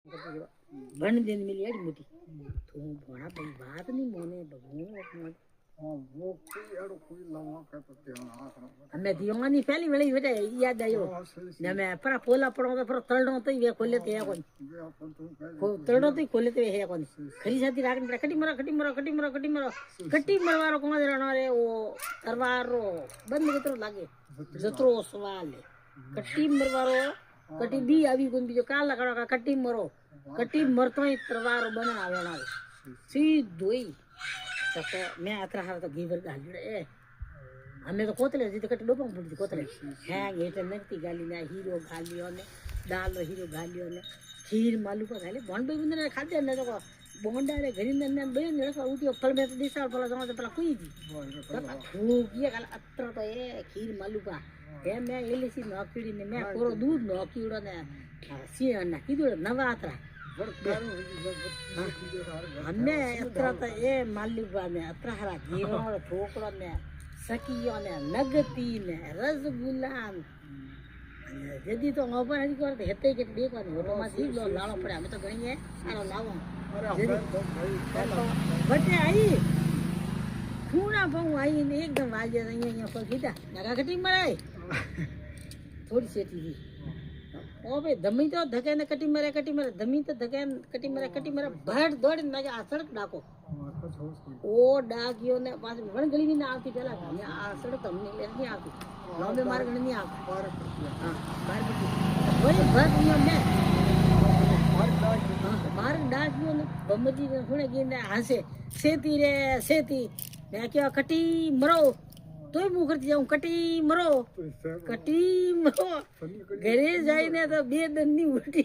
भण दिन मिली एडी मोटी तो भणा भाई बात नहीं मोने भगवान हाँ वो कोई लवा का तो ध्यान आखना मैं दीवानी पहली वेले बेटा याद आयो ने मैं पर पोला पड़ो तो पर तळडो तो वे खोले ते कोन वे अपन तो को तळडो तो खोले ते है कोन खरी साथी राख कटी मरो कटी मरवारो कोन देनो रे वो तरवारो बंद केतरो लागे जतरो सवाल है कटी मरवारो कटी बी आवी कोन बीजो काला करो कटी मरो कटी मरतो ही तरवारो बने आवेना सीधो ही तो मैं अത്ര हार तो गीवर गाली ए हमें तो कोतले जी तो कट डोपंग पड़ी कोतले है गेट नकती गाली ना हीरो गालियो ने दाल हीरो गालियो ने खीर मालू का गाली बन बे बिंदने खाते ने तो बोंडा रे घरी ने बे ने का उठी फल में तो दिसा फल जमा तो पला कोई जी खूब ये गाल अत्र तो ए खीर मालू का है मैं एलीसी नौकरी ने मैं पूरा दूध नौकीड़ो ने सी ना कीदो नवा अत्र हमें अत्र तो ए मालूबा ने अत्र हरा जीवन ठोकड़ो ने सकियो ने नगती ने रसगुल्ला यदि तो ओपन हरी करते हेते के देखो ने होटो में जी लो लालो पड़े हमें तो गणी है सारो लावो बटे आई खूना बहु आई ने एकदम वाजे यहाँ पर खीटा नगा कटी मराई थोड़ी सेठी थी ओ भाई दमी तो धके ने कटी मरे दमी तो धके कटी मरे भट दौड़ ने आ सड़क डाको ओ डाकियो ने पास वन गली में ना आती पहला ने आ सड़क हमने ले नहीं आती लंबे मार्ग नहीं आती हां बाहर बटी वही भट नियम ने मार्ग डाकियो ने बम्बजी ने सुने की ने हंसे सेती मैं क्या कटी मरो तो ही मुंह करती जाऊं कटी मरो घरे जाइने तो बे दिन नहीं उठी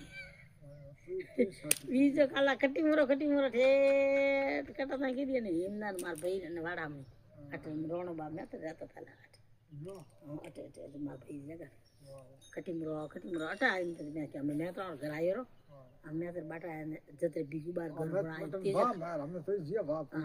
बीजो काला कटी मरो ठेठ कटा ना की दिए ने हिमनार मार भाई ने वाड़ा में अटे रोणो बाप में तो जाता पहला अटे मार भाई जगह कटी मरो अटे आई तो मैं क्या मैं तो घर आयो रो मैं तो बाटा जते बीजू बार घर बनाई हमने तो जिया बाप